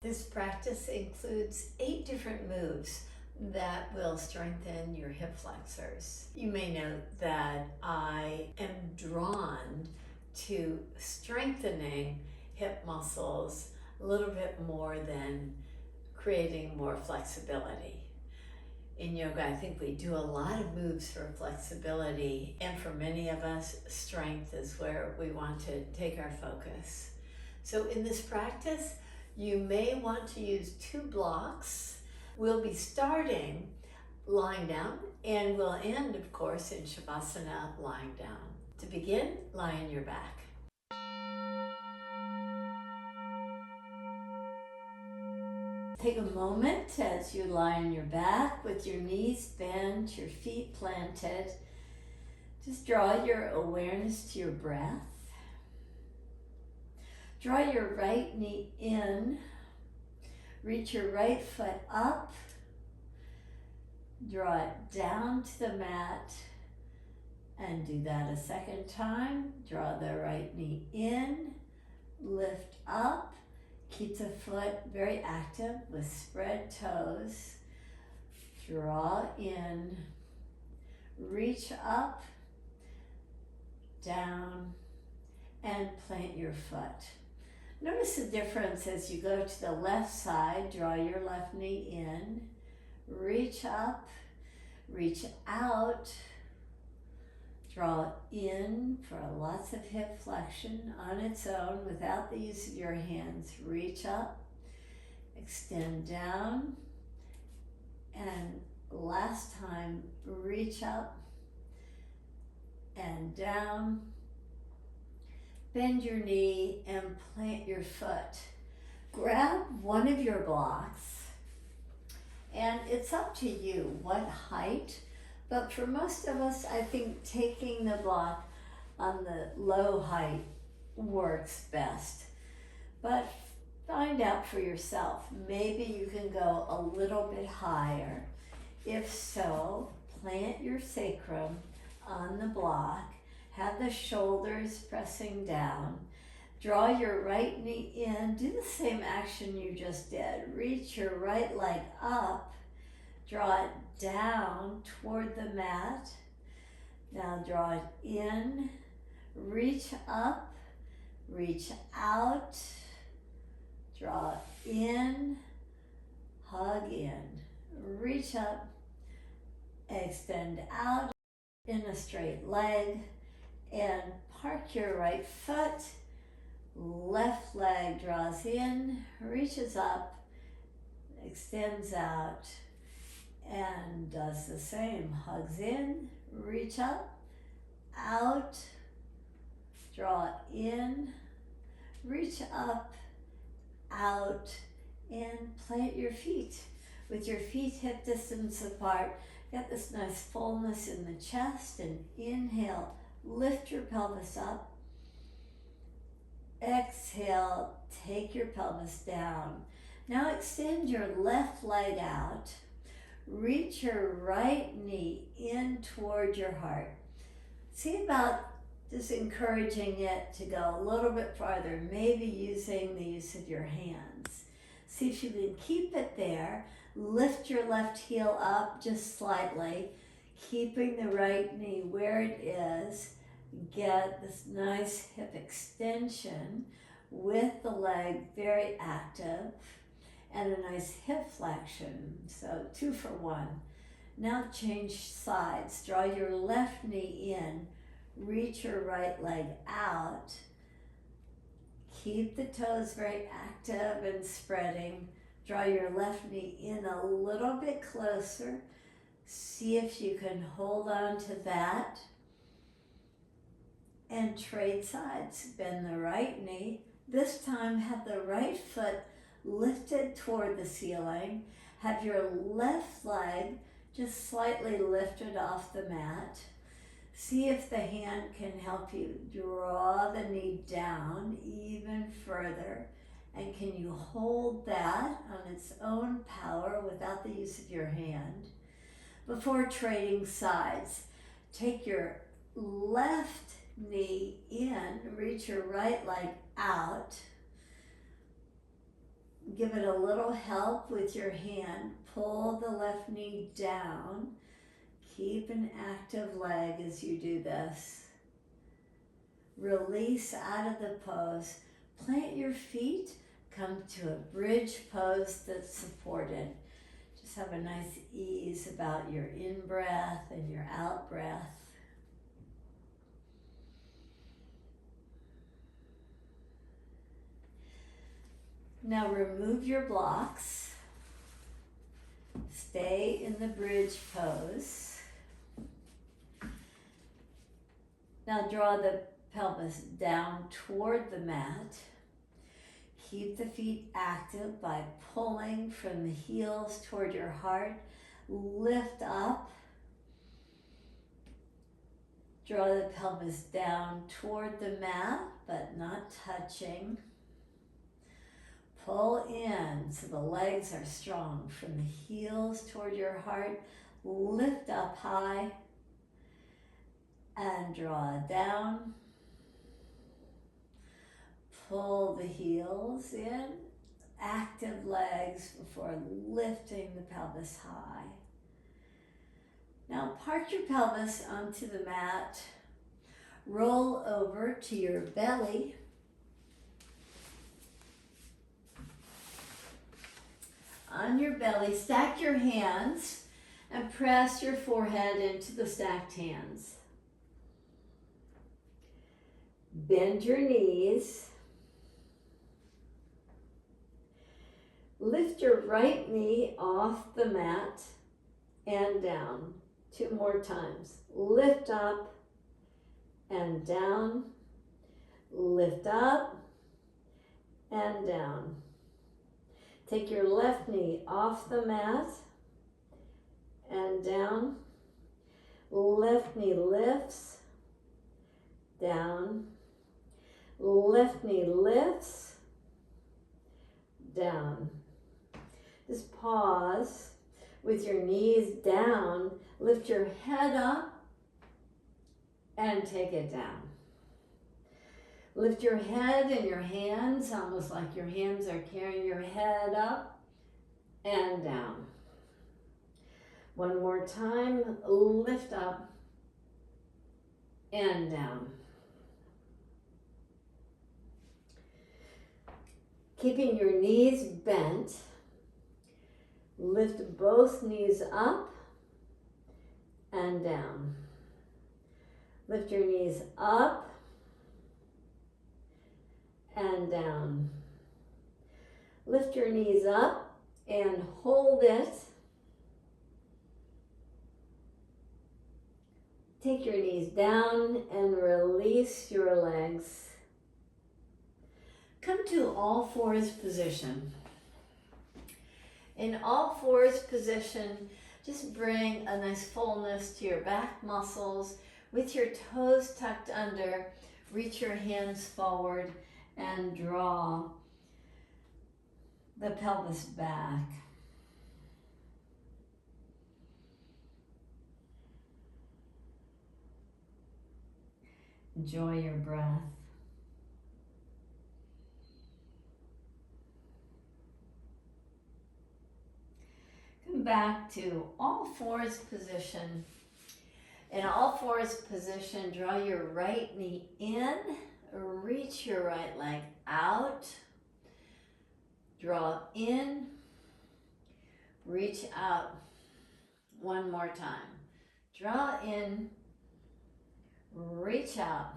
This practice includes 8 different moves that will strengthen your hip flexors. You may note that I am drawn to strengthening hip muscles a little bit more than creating more flexibility. In yoga, I think we do a lot of moves for flexibility, and for many of us, strength is where we want to take our focus. So in this practice, you may want to use 2 blocks. We'll be starting lying down, and we'll end, of course, in Savasana, lying down. To begin, lie on your back. Take a moment as you lie on your back with your knees bent, your feet planted. Just draw your awareness to your breath. Draw your right knee in. Reach your right foot up. Draw it down to the mat. And do that a second time. Draw the right knee in. Lift up. Keep the foot very active with spread toes. Draw in, reach up, down, and plant your foot. Notice the difference as you go to the left side. Draw your left knee in, reach up, reach out, draw in for lots of hip flexion on its own without the use of your hands. Reach up, extend down, and last time, reach up and down. Bend your knee and plant your foot. Grab one of your blocks, and it's up to you what height. But for most of us, I think taking the block on the low height works best. But find out for yourself. Maybe you can go a little bit higher. If so, plant your sacrum on the block. Have the shoulders pressing down. Draw your right knee in. Do the same action you just did. Reach your right leg up. Draw it down toward the mat. Now draw it in, reach up, reach out, draw in, hug in, reach up, extend out in a straight leg, and park your right foot. Left leg draws in, reaches up, extends out, and does the same. Hugs in, reach up, out, draw in, reach up, out, and plant your feet. With your feet hip distance apart, get this nice fullness in the chest, and inhale, lift your pelvis up. Exhale, take your pelvis down. Now extend your left leg out. Reach your right knee in toward your heart. See about just encouraging it to go a little bit farther, maybe using the use of your hands. See if you can keep it there. Lift your left heel up just slightly, keeping the right knee where it is. Get this nice hip extension with the leg very active. And a nice hip flexion, so 2 for 1. Now change sides. Draw your left knee in, reach your right leg out. Keep the toes very active and spreading. Draw your left knee in a little bit closer. See if you can hold on to that. And trade sides. Bend the right knee. This time have the right foot lifted toward the ceiling. Have your left leg just slightly lifted off the mat. See if the hand can help you draw the knee down even further. And can you hold that on its own power without the use of your hand? Before trading sides, take your left knee in, reach your right leg out. give it a little help with your hand. Pull the left knee down. Keep an active leg as you do this. Release out of the pose. Plant your feet. Come to a bridge pose that's supported. Just have a nice ease about your in-breath and your out-breath. Now remove your blocks. Stay in the bridge pose. Now draw the pelvis down toward the mat. Keep the feet active by pulling from the heels toward your heart. Lift up. Draw the pelvis down toward the mat, but not touching. Pull in so the legs are strong from the heels toward your heart. Lift up high and draw down. Pull the heels in, active legs before lifting the pelvis high. Now park your pelvis onto the mat. Roll over to your belly. On your belly, stack your hands and press your forehead into the stacked hands. Bend your knees. Lift your right knee off the mat and down. 2 more times. Lift up and down. Lift up and down. Take your left knee off the mat and down. Left knee lifts, down. Left knee lifts, down. Just pause with your knees down. Lift your head up and take it down. Lift your head and your hands, almost like your hands are carrying your head up and down. One more time, lift up and down. Keeping your knees bent, lift both knees up and down. Lift your knees up and down. Lift your knees up and hold it. Take your knees down and release your legs. Come to all fours position. In all fours position, just bring a nice fullness to your back muscles. With your toes tucked under, reach your hands forward and draw the pelvis back. Enjoy your breath. Come back to all fours position. In all fours position, draw your right knee in, reach your right leg out, draw in, reach out. One more time. Draw in, reach out.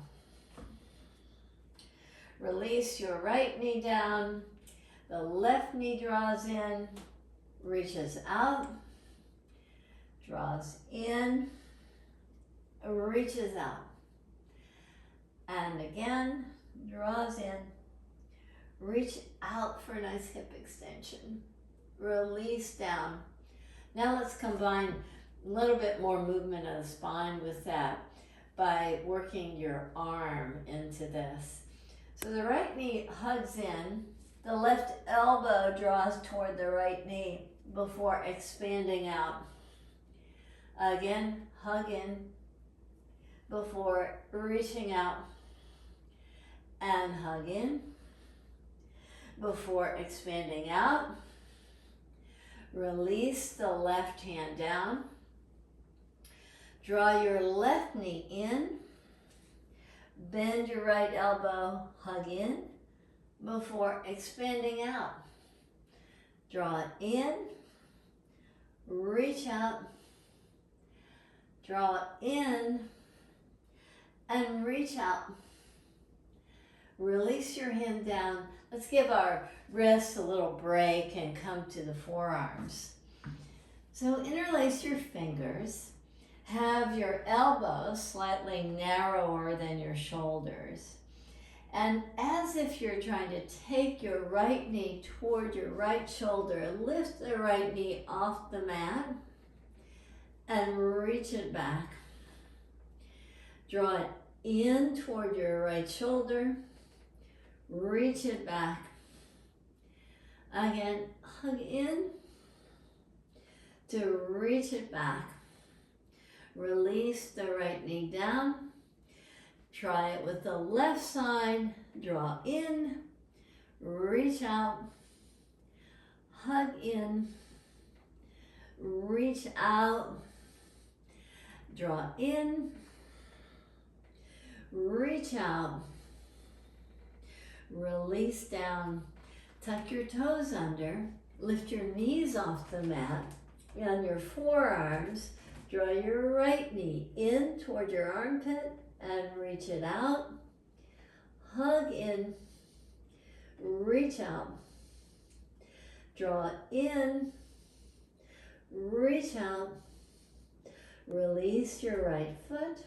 Release your right knee down, the left knee draws in, reaches out, draws in, reaches out. And again, draws in, reach out for a nice hip extension. Release down. Now let's combine a little bit more movement of the spine with that by working your arm into this. So the right knee hugs in, the left elbow draws toward the right knee before expanding out. Again, hug in before reaching out and hug in. before expanding out. Release the left hand down. Draw your left knee in. Bend your right elbow, hug in before expanding out. Draw it in, reach out, draw it in, and reach out. Release your hand down. Let's give our wrists a little break and come to the forearms. So interlace your fingers. Have your elbows slightly narrower than your shoulders. And as if you're trying to take your right knee toward your right shoulder, lift the right knee off the mat and reach it back. Draw it in toward your right shoulder, reach it back. Again, hug in to reach it back. Release the right knee down. Try it with the left side. Draw in, reach out, hug in, reach out, draw in, reach out, release down, tuck your toes under, lift your knees off the mat, on your forearms, draw your right knee in toward your armpit and reach it out, hug in, reach out, draw in, reach out, release your right foot,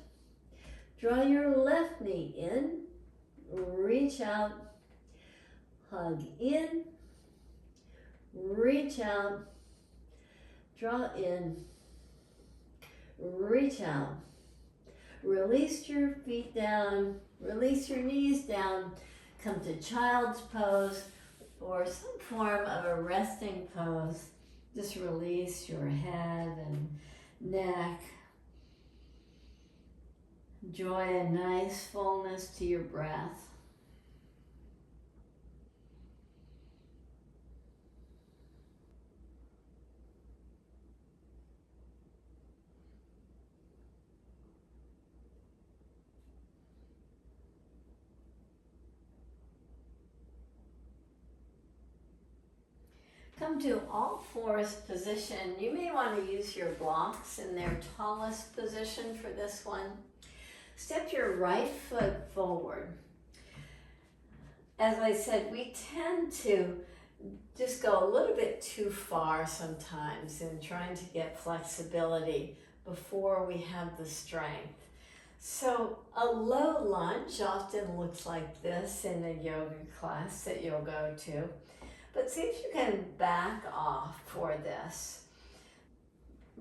draw your left knee in, reach out, hug in, reach out, draw in, reach out. Release your feet down, release your knees down, come to child's pose or some form of a resting pose. Just release your head and neck. Enjoy a nice fullness to your breath. Come to all fours position. You may want to use your blocks in their tallest position for this one. Step your right foot forward. As I said, we tend to just go a little bit too far sometimes in trying to get flexibility before we have the strength. So a low lunge often looks like this in a yoga class that you'll go to. But see if you can back off for this.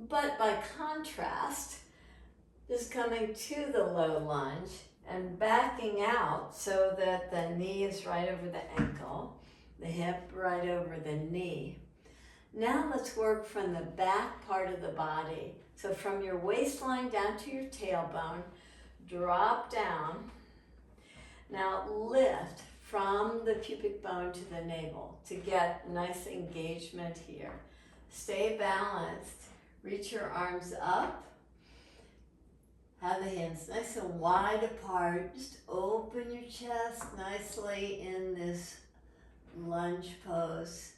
But by contrast, just coming to the low lunge and backing out so that the knee is right over the ankle, the hip right over the knee. Now let's work from the back part of the body. So from your waistline down to your tailbone, drop down. Now lift from the pubic bone to the navel to get nice engagement here. Stay balanced. Reach your arms up. Have the hands nice and wide apart. Just open your chest nicely in this lunge pose.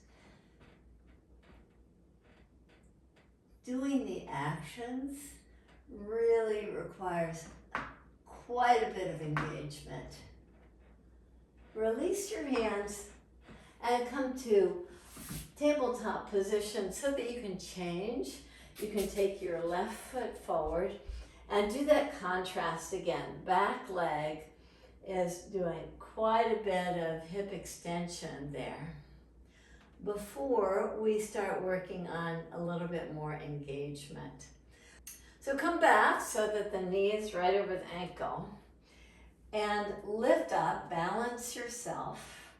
Doing the actions really requires quite a bit of engagement. Release your hands and come to tabletop position so that you can change. You can take your left foot forward and do that contrast again. Back leg is doing quite a bit of hip extension there before we start working on a little bit more engagement. So come back so that the knee is right over the ankle. And lift up, balance yourself.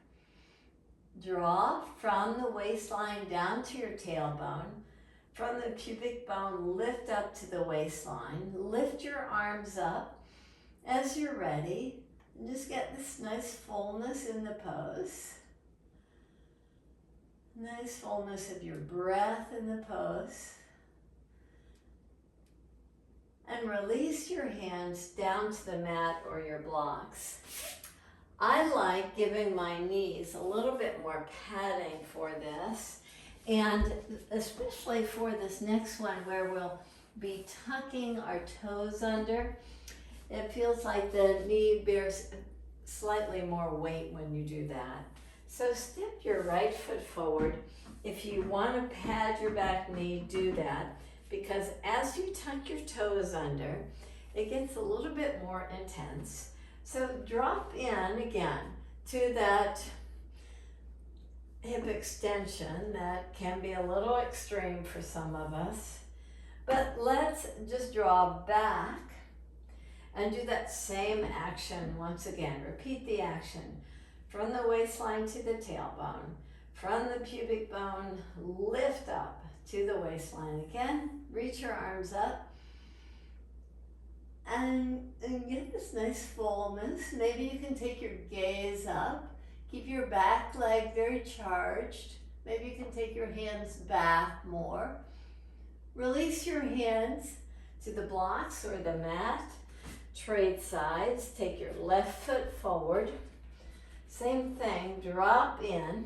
Draw from the waistline down to your tailbone. From the pubic bone, lift up to the waistline. Lift your arms up as you're ready. And just get this nice fullness in the pose. Nice fullness of your breath in the pose. And release your hands down to the mat or your blocks. I like giving my knees a little bit more padding for this, and especially for this next one where we'll be tucking our toes under. It feels like the knee bears slightly more weight when you do that. So step your right foot forward. If you want to pad your back knee, do that, because as you tuck your toes under, it gets a little bit more intense. So drop in again to that hip extension that can be a little extreme for some of us. But let's just draw back and do that same action once again. Repeat the action from the waistline to the tailbone, from the pubic bone, lift up to the waistline again, reach your arms up, and get this nice fullness. Maybe you can take your gaze up, keep your back leg very charged. Maybe you can take your hands back more. Release your hands to the blocks or the mat. Trade sides, take your left foot forward. Same thing, drop in.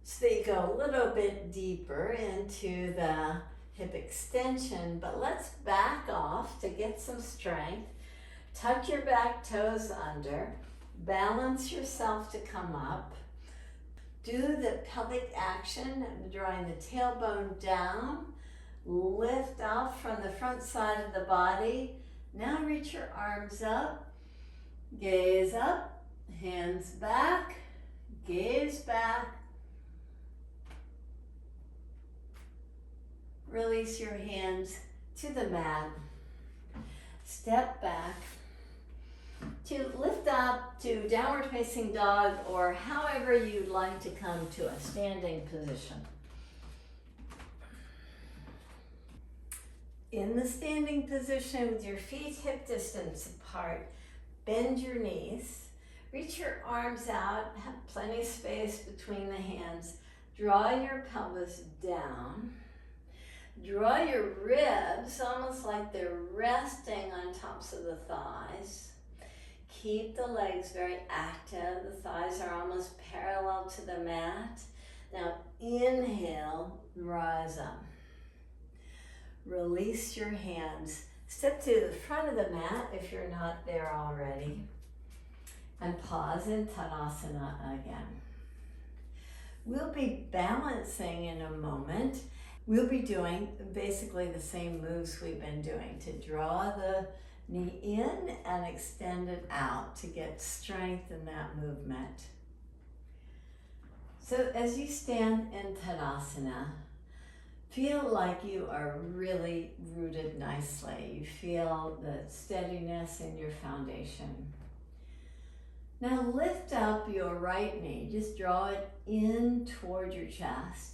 So that you go a little bit deeper into the hip extension, but let's back off to get some strength. Tuck your back toes under, balance yourself to come up. Do the pelvic action, drawing the tailbone down, lift off from the front side of the body. Now reach your arms up, gaze up, hands back, gaze back. Release your hands to the mat. Step back to lift up to downward facing dog, or however you'd like to come to a standing position. In the standing position with your feet hip distance apart, bend your knees, reach your arms out, have plenty of space between the hands, draw your pelvis down. Draw your ribs almost like they're resting on tops of the thighs. Keep the legs very active. The thighs are almost parallel to the mat. Now inhale, rise up. Release your hands. Step to the front of the mat if you're not there already. And pause in Tadasana again. We'll be balancing in a moment. We'll be doing basically the same moves we've been doing to draw the knee in and extend it out to get strength in that movement. So as you stand in Tadasana, feel like you are really rooted nicely. You feel the steadiness in your foundation. Now lift up your right knee. Just draw it in toward your chest.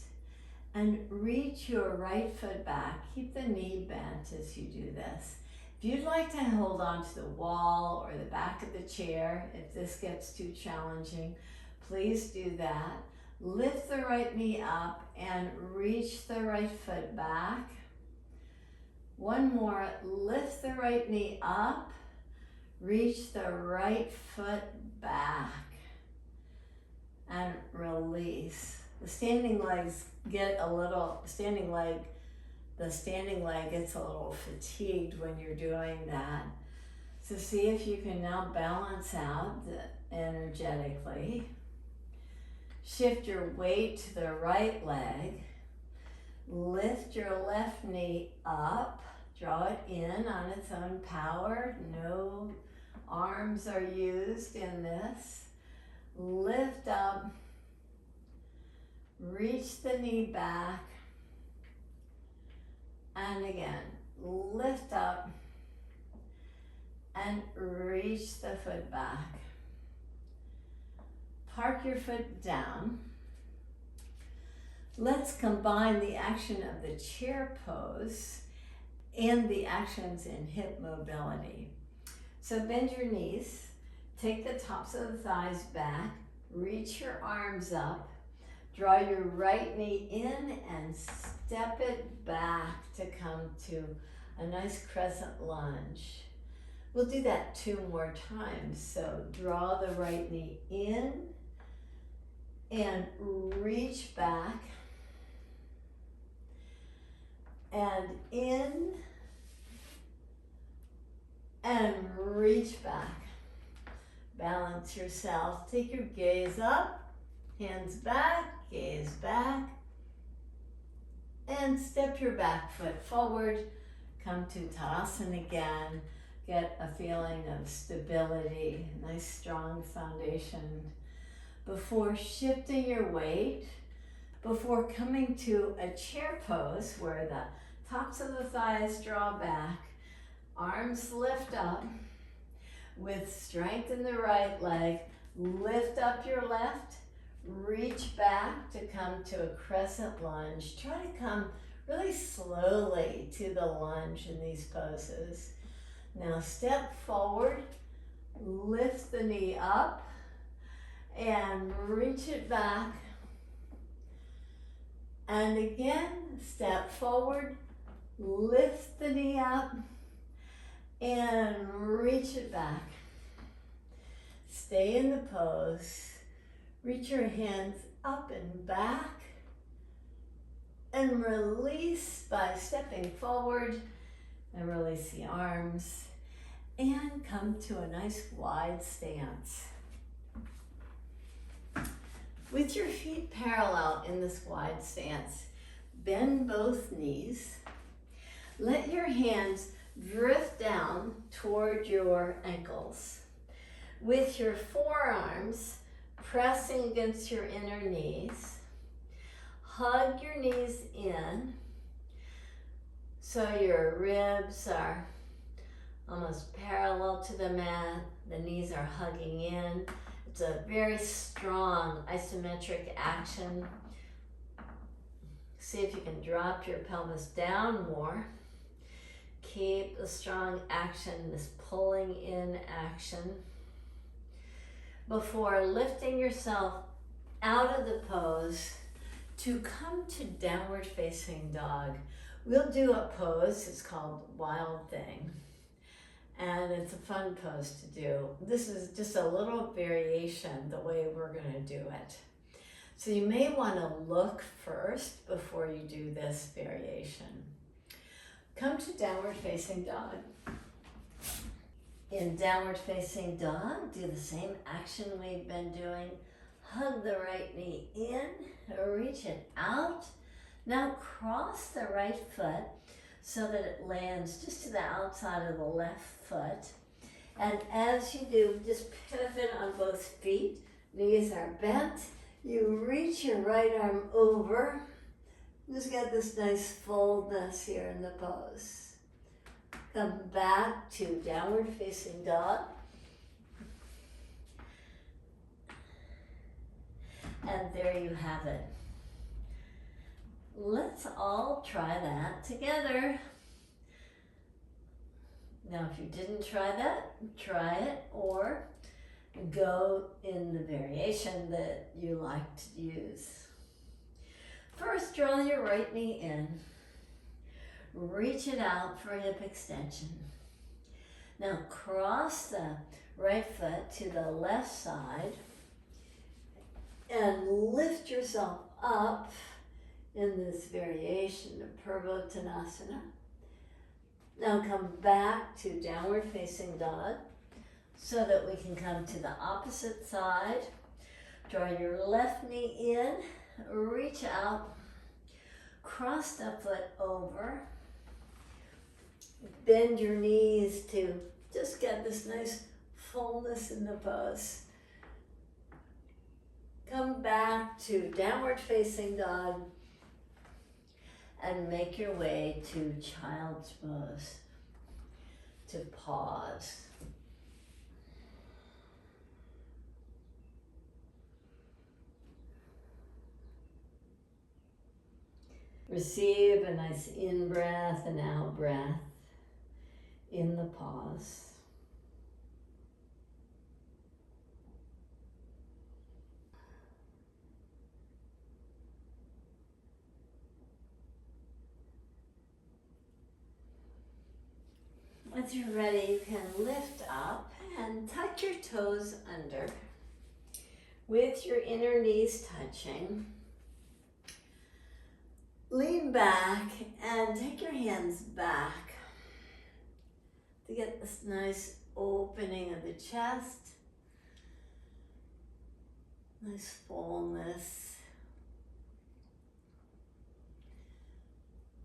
And reach your right foot back. Keep the knee bent as you do this. If you'd like to hold on to the wall or the back of the chair, if this gets too challenging, please do that. Lift the right knee up and reach the right foot back. One more, lift the right knee up, reach the right foot back, and release. The standing legs get a little, the standing leg gets a little fatigued when you're doing that. So see if you can now balance out energetically. Shift your weight to the right leg. Lift your left knee up. Draw it in on its own power. No arms are used in this. Lift up. Reach the knee back, and again, lift up and reach the foot back. Park your foot down. Let's combine the action of the chair pose and the actions in hip mobility. So bend your knees, take the tops of the thighs back, reach your arms up, Draw your right knee in and step it back to come to a nice crescent lunge. We'll do that 2 more times. So draw the right knee in and reach back and in and reach back. Balance yourself. Take your gaze up, hands back, gaze back, and step your back foot forward. Come to Tadasana again. Get a feeling of stability, nice strong foundation. Before shifting your weight, before coming to a chair pose where the tops of the thighs draw back, arms lift up with strength in the right leg, lift up your left, reach back to come to a crescent lunge. Try to come really slowly to the lunge in these poses. Now step forward, lift the knee up, and reach it back. And again, step forward, lift the knee up, and reach it back. Stay in the pose. Reach your hands up and back, and release by stepping forward, and release the arms, and come to a nice wide stance. With your feet parallel in this wide stance, bend both knees. Let your hands drift down toward your ankles. With your forearms pressing against your inner knees, hug your knees in so your ribs are almost parallel to the mat. The knees are hugging in. It's a very strong isometric action. See if you can drop your pelvis down more. Keep the strong action, this pulling in action. Before lifting yourself out of the pose to come to downward facing dog, we'll do a pose. It's called Wild Thing. And it's a fun pose to do. This is just a little variation the way we're going to do it. So you may want to look first before you do this variation. Come to downward facing dog. In downward facing dog, do the same action we've been doing. Hug the right knee in, reach it out. Now cross the right foot so that it lands just to the outside of the left foot. And as you do, just pivot on both feet. Knees are bent. You reach your right arm over. Just get this nice fullness here in the pose. Come back to downward facing dog. And there you have it. Let's all try that together. Now, if you didn't try that, try it or go in the variation that you like to use. First, draw your right knee in. Reach it out for hip extension. Now, cross the right foot to the left side and lift yourself up in this variation of purvottanasana. Now come back to downward facing dog so that we can come to the opposite side. Draw your left knee in, reach out, cross the foot over, bend your knees to just get this nice fullness in the pose. Come back to downward facing dog and make your way to child's pose, to pause. Receive a nice in-breath and out-breath in the pause. Once you're ready, you can lift up and tuck your toes under with your inner knees touching. Lean back and take your hands back to get this nice opening of the chest, nice fullness.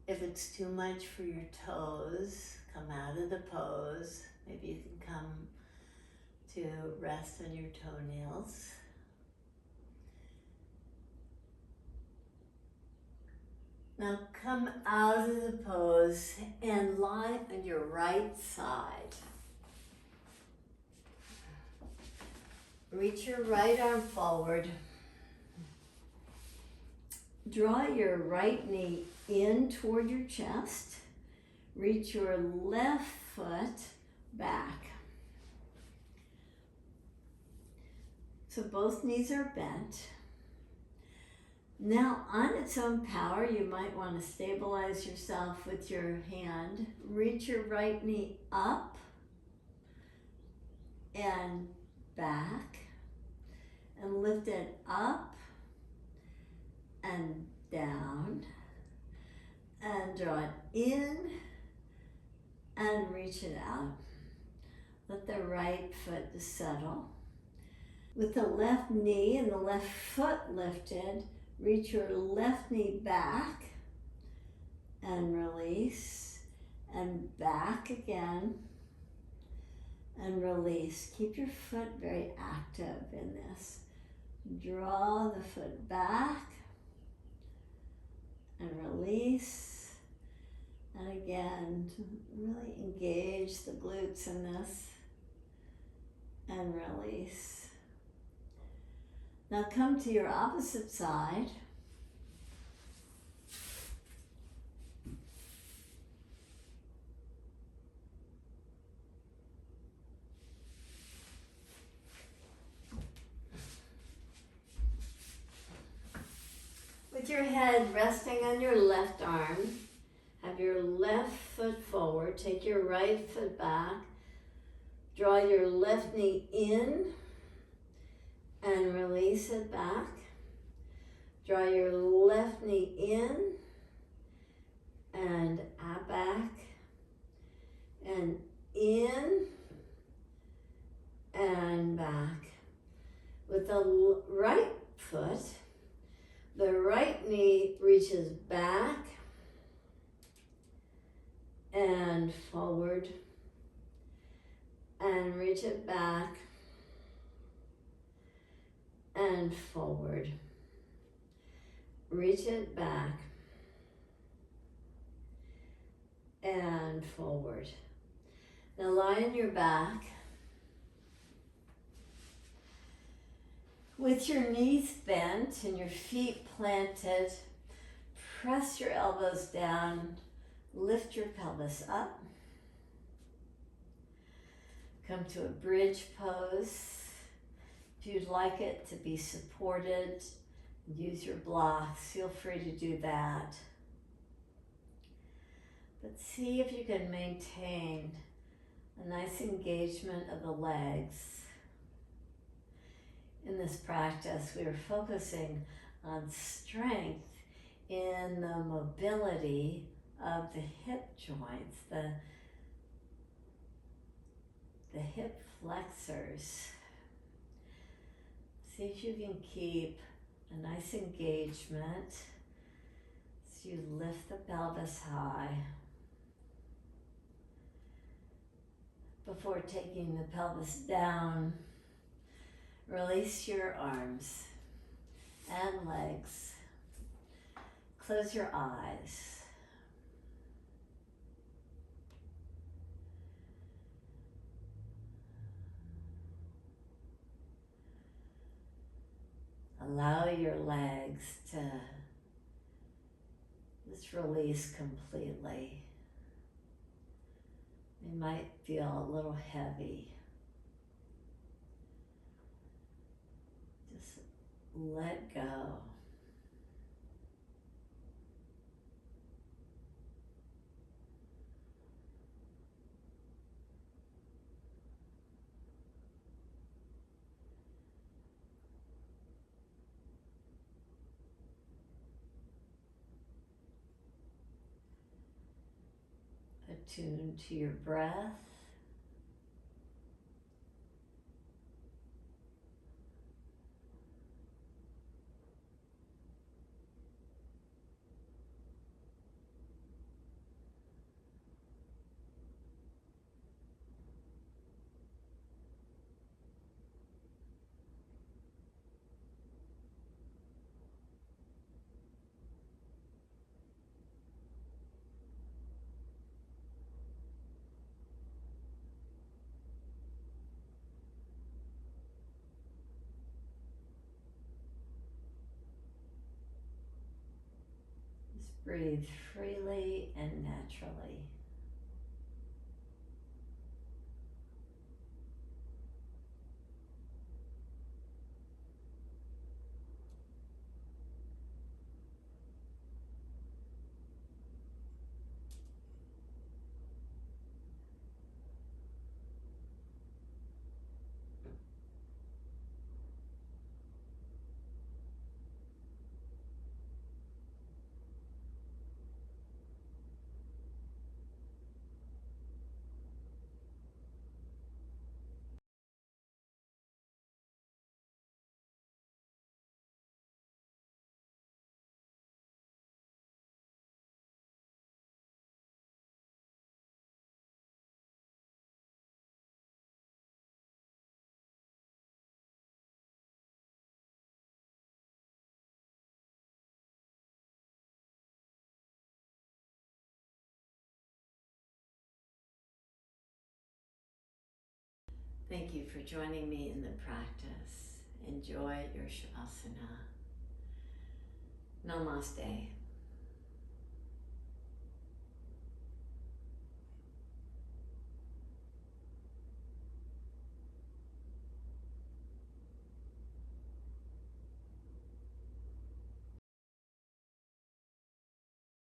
If it's too much for your toes, come out of the pose. Maybe you can come to rest on your toenails. Now come out of the pose and lie on your right side. Reach your right arm forward. Draw your right knee in toward your chest. Reach your left foot back. So both knees are bent. Now, on its own power, you might want to stabilize yourself with your hand. Reach your right knee up and back, and lift it up and down, and draw it in and reach it out. Let the right foot settle. With the left knee and the left foot lifted, reach your left knee back and release, and back again and release. Keep your foot very active in this. Draw the foot back and release, and again, really engage the glutes in this and release. Now come to your opposite side. With your head resting on your left arm, have your left foot forward, take your right foot back, draw your left knee in and release it back. Draw your left knee in and back and in and back. With the right foot, the right knee reaches back and forward and reach it back and forward. Reach it back and forward. Now lie on your back with your knees bent and your feet planted. Press your elbows down, lift your pelvis up. Come to a bridge pose. If you'd like it to be supported, use your blocks, feel free to do that. But see if you can maintain a nice engagement of the legs. In this practice, we are focusing on strength in the mobility of the hip joints, the hip flexors. See if you can keep a nice engagement as you lift the pelvis high. Before taking the pelvis down, release your arms and legs. Close your eyes. Allow your legs to just release completely. They might feel a little heavy. Just let go. Attune to your breath. Just breathe freely and naturally. Thank you for joining me in the practice. Enjoy your Savasana. Namaste.